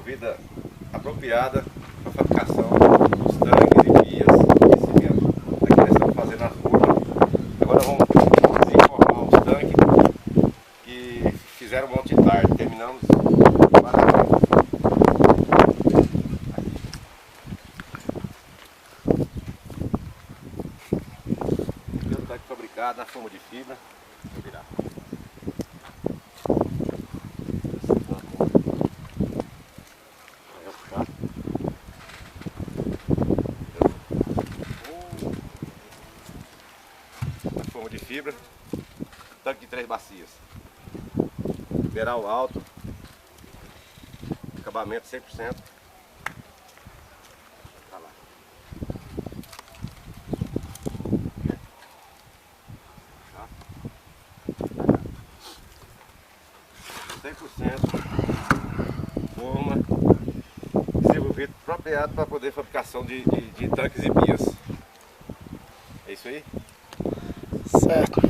desenvolvida apropriada para a fabricação dos tanques e vias de cimento. Aqui nós estamos fazendo as curvas. Agora vamos desenformar os tanques que fizeram ontem de tarde. Terminamos aqui o tanque fabricado na forma de fibra. Vou virar. Forma de fibra, tanque de 3 bacias, beral alto, acabamento 100%. Tá lá. Tá. 100% forma, desenvolvido apropriado para poder fabricação de tanques e vias. É isso aí? Certo.